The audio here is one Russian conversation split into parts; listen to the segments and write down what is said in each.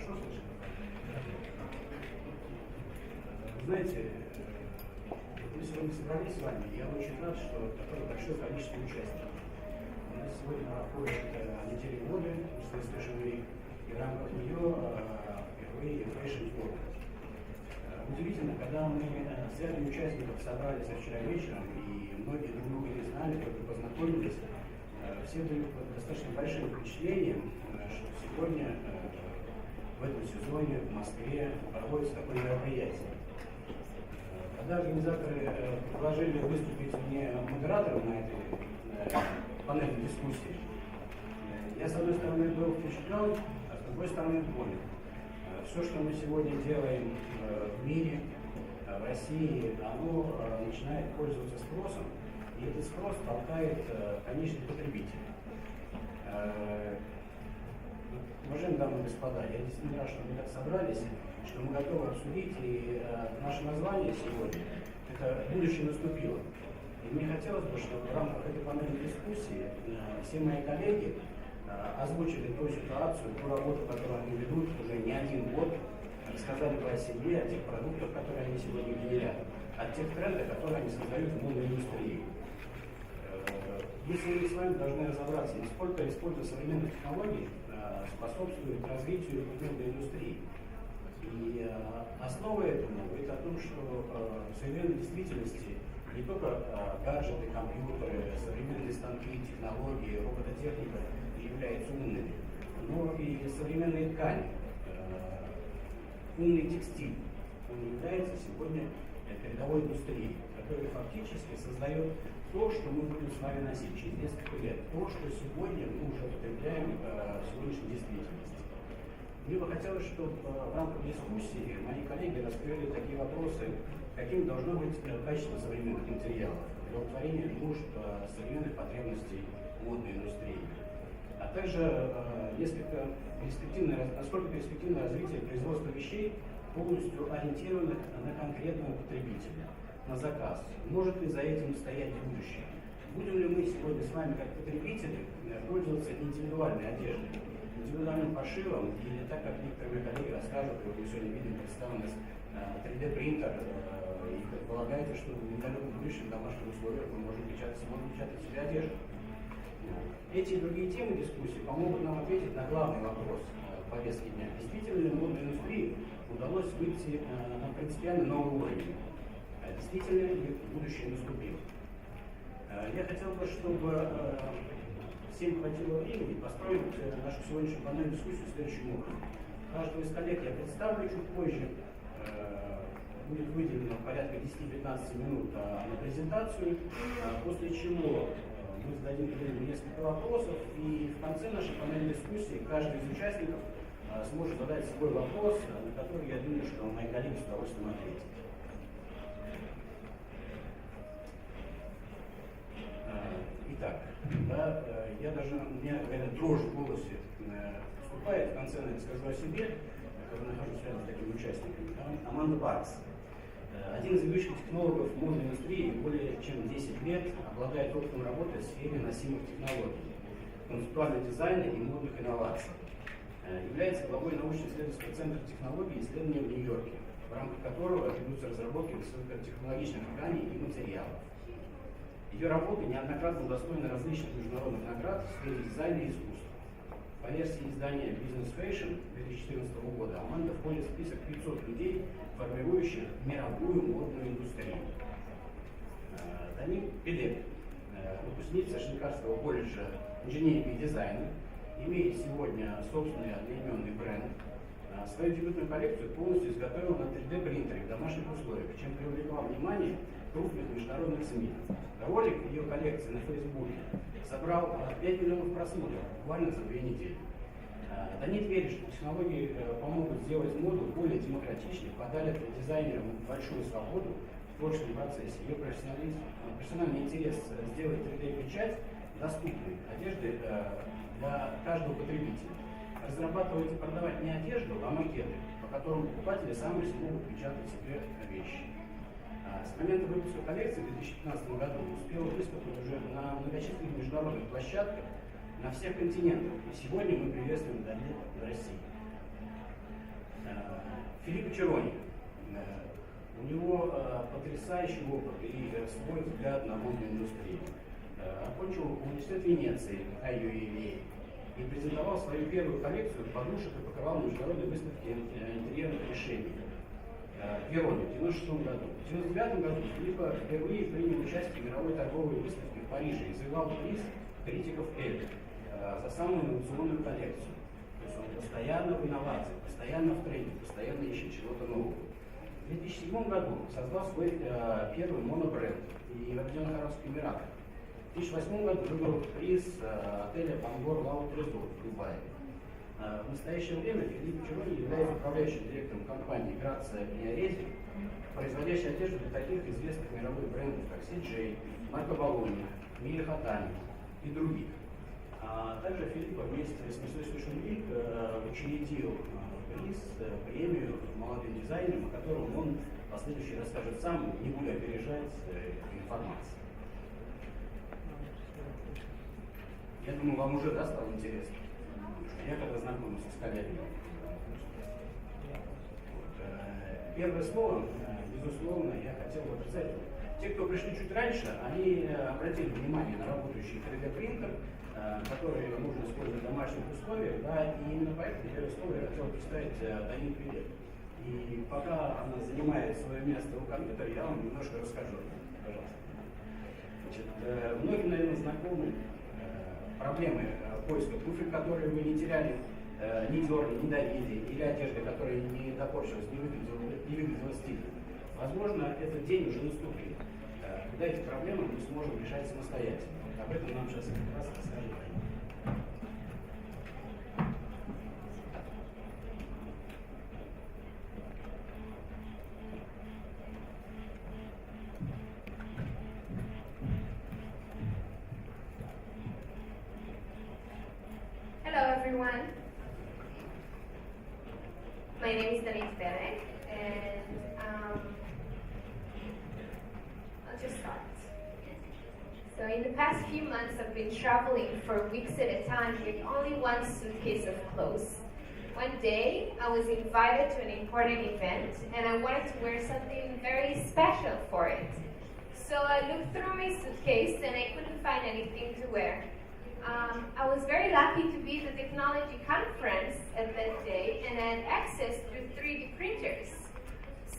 хорошо слышно? Знаете, мы сегодня собрались с вами, я очень рад, что такое большое количество участников. У нас сегодня проходит неделя моды, Fashion Week, и в рамках нее впервые Fashion-производство. Удивительно, когда мы с рядом участников собрались вчера вечером, и многие друг друга не знали, только познакомились, все были под достаточно большим впечатлением, что сегодня в этом сезоне в Москве проводится такое мероприятие. Когда организаторы предложили выступить мне модератором на этой панельной дискуссии, я, с одной стороны, был впечатлен, а с другой стороны, понял. Все, что мы сегодня делаем в мире, в России, оно начинает пользоваться спросом, и этот спрос толкает конечный потребитель. Уважаемые дамы и господа, я действительно рад, что мы так собрались, что мы готовы обсудить, и наше название сегодня – это «Будущее наступило». И мне хотелось бы, чтобы в рамках этой панельной дискуссии все мои коллеги озвучили ту ситуацию, ту работу, которую они ведут уже не один год, рассказали бы о себе, о тех продуктах, которые они сегодня генерят, о тех трендах, которые они создают в модной индустрии. Если мы с вами должны разобраться, насколько использование современных технологий способствует развитию модной индустрии. И основа этому говорит о том, что в современной действительности не только гаджеты, компьютеры, современные станки, технологии, робототехника являются умными, но и современные ткани, умный текстиль, он является сегодня передовой индустрией, которая фактически создает то, что мы будем с вами носить через несколько лет, то, что сегодня мы уже потребляем в сегодняшней действительности. Мне бы хотелось, чтобы в рамках дискуссии мои коллеги раскрыли такие вопросы, каким должно быть качество современных материалов, для удовлетворения нужд современных потребностей модной индустрии, а также насколько перспективное развитие производства вещей, полностью ориентированных на конкретного потребителя, на заказ. Может ли за этим стоять будущее? Будем ли мы сегодня с вами, как потребители, пользоваться индивидуальной одеждой, индивидуальным пошивом, или так, как некоторые коллеги расскажут, и вы сегодня видели представлен 3D-принтер, и предполагаете, что в недалеком будущем в домашних условиях мы можем печатать себе одежду. Эти и другие темы дискуссии помогут нам ответить на главный вопрос повестки дня. Действительно ли модной индустрии удалось выйти на принципиально новый уровень? Действительно ли будущее наступило? Я хотел бы, чтобы всем хватило времени построить нашу сегодняшнюю панельную дискуссию следующим образом. Каждого из коллег я представлю чуть позже. Будет выделено порядка 10-15 минут на презентацию, после чего мы зададим несколько вопросов, и в конце нашей панельной дискуссии каждый из участников сможет задать свой вопрос, на который, я думаю, что мои коллеги с удовольствием ответят. Итак, у меня какая-то дрожь в голосе вступает, в конце я скажу о себе, когда нахожусь рядом с такими участниками. Аманда Паркс. Один из ведущих технологов модной индустрии более чем 10 лет обладает опытом работы в сфере носимых технологий, концептуального дизайна и модных инноваций. Является главой научно-исследовательского центра технологий и исследований в Нью-Йорке, в рамках которого ведутся разработки высокотехнологичных тканей и материалов. Ее работы неоднократно удостоены различных международных наград в сфере дизайна и искусства. По версии издания Business Fashion 2014 года Аманда входит в список 500 людей, формирующих мировую модную индустрию. Данит Пелег, выпускница Швейцарского колледжа инженерии и дизайна, имеет сегодня собственный одноименный бренд. Свою дебютную коллекцию полностью изготовила на 3D-принтере в домашних условиях, чем привлекла внимание крупных международных СМИ. Ролик ее коллекции на Фейсбуке собрал 5 миллионов просмотров буквально за 2 недели. Данит верит, что технологии помогут сделать моду более демократичной, подарят дизайнерам большую свободу в творческом процессе. Ее профессиональный интерес сделать 3D-печать доступной одежды для каждого потребителя. Разрабатывать и продавать не одежду, а макеты, по которым покупатели сами смогут печатать себе вещи. С момента выпуска коллекции в 2015 году успела выступить уже на многочисленных международных площадках на всех континентах. И сегодня мы приветствуем Данит в России. Filippo Ceroni. У него потрясающий опыт и свой взгляд на модную индустрию. Окончил университет Венеции, АЮИ, и презентовал свою первую коллекцию подушек и покрывал на международной выставке интерьерных решений в Вероне в 1996 году. В 1999 году Филиппо впервые принял участие в мировой торговой выставке в Париже и завоевал приз критиков Peleg за самую инновационную коллекцию. То есть он постоянно в инновациях, постоянно в тренде, постоянно ищет чего-то нового. В 2007 году создал свой первый монобренд и в Объединенных Арабских Эмиратах. В 2008 году выиграл приз отеля Пангор Лаут Резорт в Дубае. В настоящее время Филиппо Ceroni является управляющим директором компании Grazia Bagnaresi, производящей одежду для таких известных мировых брендов, как CJ, Марко Болони, Мири Хатани и других. Также Филиппо вместе с Fashion Week учредил премию молодым дизайнерам, о котором он в последующий расскажет сам, не буду опережать информацию. Я думаю, вам уже стало интересно. Я когда знакомился с коллегами. Первое слово, безусловно, я хотел бы представить. Те, кто пришли чуть раньше, они обратили внимание на работающий 3D-принтер, который можно использовать в домашних условиях, да, и именно поэтому первое слово я хотел представить Данит Пелег. И пока она занимает свое место у компьютера, я вам немножко расскажу. Пожалуйста. Значит, многим, наверное, знакомы проблемы поиска туфель, которые вы не теряли, не дерли, не давили, или одежды, которая не допорчилась, не выглядела стильно. Возможно, этот день уже наступил, когда эти проблемы мы сможем решать самостоятельно. Об этом нам сейчас как раз расскажет Данит. Hello everyone. My name is Danit Peleg, and I'll just start. So in the past few months, I've been traveling for weeks at a time with only one suitcase of clothes. One day, I was invited to an important event, and I wanted to wear something very special for it. So I looked through my suitcase, and I couldn't find anything to wear. I was very lucky to be at the technology conference at that day and had access to 3D printers.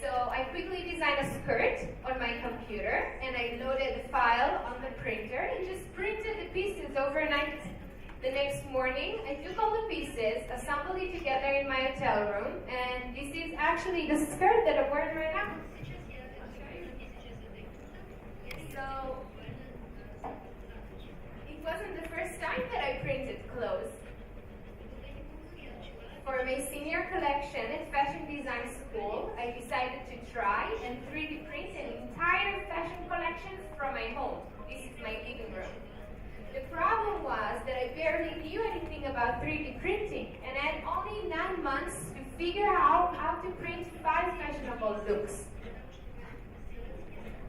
So I quickly designed a skirt on my computer and I loaded the file on the printer and just printed the pieces overnight. The next morning, I took all the pieces, assembled it together in my hotel room, and this is actually the skirt that I'm wearing right now. So it wasn't the first time that I printed clothes. For my senior collection at Fashion Design School, I decided to try and 3D print an entire fashion collection from my home. This is my living room. The problem was that I barely knew anything about 3D printing and I had only 9 months to figure out how to print 5 fashionable looks.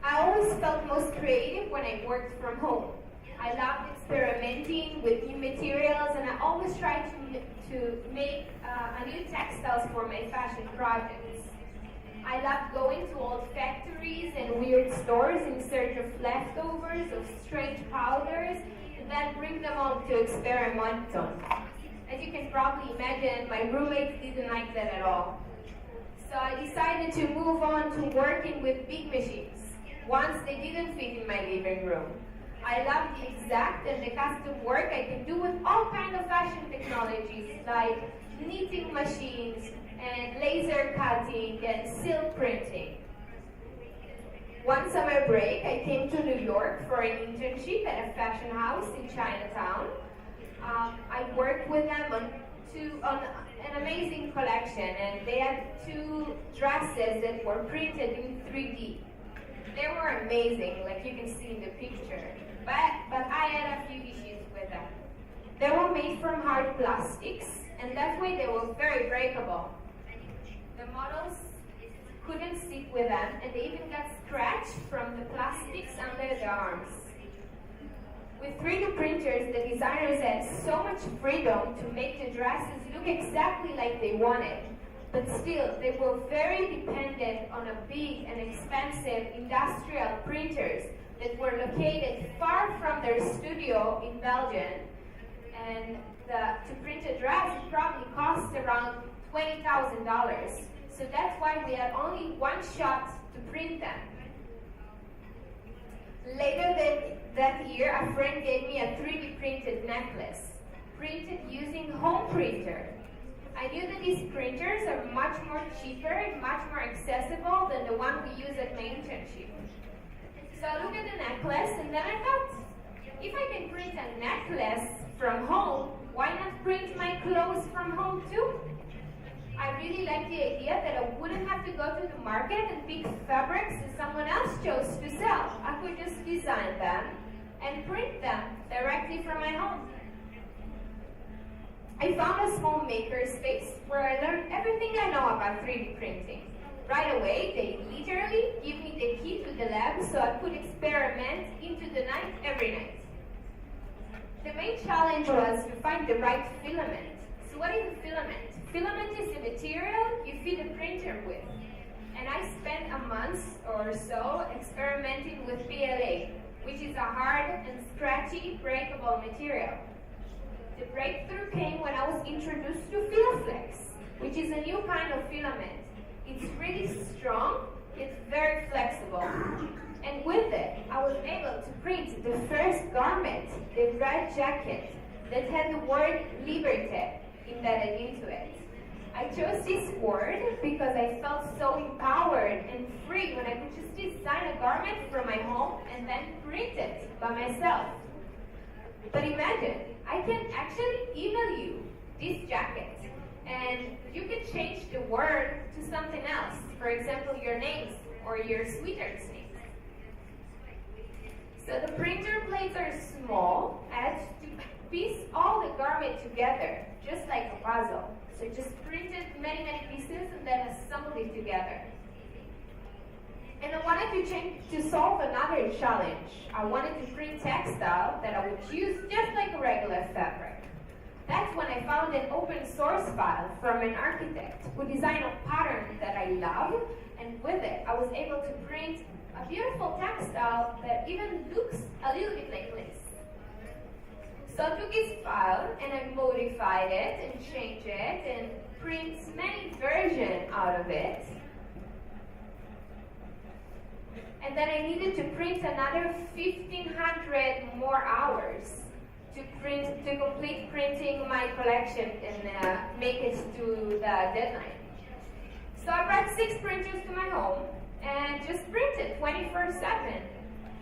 I always felt most creative when I worked from home. I loved experimenting with new materials and I always tried to make new textiles for my fashion projects. I loved going to old factories and weird stores in search of leftovers, of strange powders, and then bring them all to experiment on. As you can probably imagine, my roommates didn't like that at all. So I decided to move on to working with big machines, ones they didn't fit in my living room. I love the exact and the custom work I can do with all kinds of fashion technologies like knitting machines and laser cutting and silk printing. One summer break, I came to New York for an internship at a fashion house in Chinatown. I worked with them on an amazing collection, and they had 2 dresses that were printed in 3D. They were amazing, like you can see in the picture. But I had a few issues with them. They were made from hard plastics, and that way they were very breakable. The models couldn't sit with them, and they even got scratched from the plastics under the arms. With 3D printers, the designers had so much freedom to make the dresses look exactly like they wanted. But still, they were very dependent on a big and expensive industrial printers that were located far from their studio in Belgium. And to print a dress, it probably cost around $20,000. So that's why we had only one shot to print them. Later that year, a friend gave me a 3D printed necklace, printed using home printer. I knew that these printers are much more cheaper and much more accessible than the one we use at my internship. So I looked at the necklace and then I thought, if I can print a necklace from home, why not print my clothes from home too? I really liked the idea that I wouldn't have to go to the market and pick fabrics that someone else chose to sell. I could just design them and print them directly from my home. I found a small maker space where I learned everything I know about 3D printing. Right away, they literally give me the key to the lab so I could experiment into the night every night. The main challenge was to find the right filament. So what is a filament? Filament is the material you feed a printer with. And I spent a month or so experimenting with Peleg, which is a hard and scratchy, breakable material. The breakthrough came when I was introduced to Filaflex, which is a new kind of filament. It's really strong, it's very flexible. And with it, I was able to print the first garment, the red jacket, that had the word Liberté embedded into it. I chose this word because I felt so empowered and free when I could just design a garment from my home and then print it by myself. But imagine, I can actually email you this jacket and you can change the word to something else. For example, your names or your sweetheart's name. So the printer plates are small. I had to piece all the garment together, just like a puzzle. So just printed many pieces and then assembled it together. And I wanted to solve another challenge. I wanted to print textile that I would use just like a regular fabric. That's when I found an open source file from an architect who designed a pattern that I love, and with it I was able to print a beautiful textile that even looks a little bit like lace. So I took this file and I modified it and changed it and print many versions out of it. And then I needed to print another 1,500 more hours to complete printing my collection and make it to the deadline. So I brought 6 printers to my home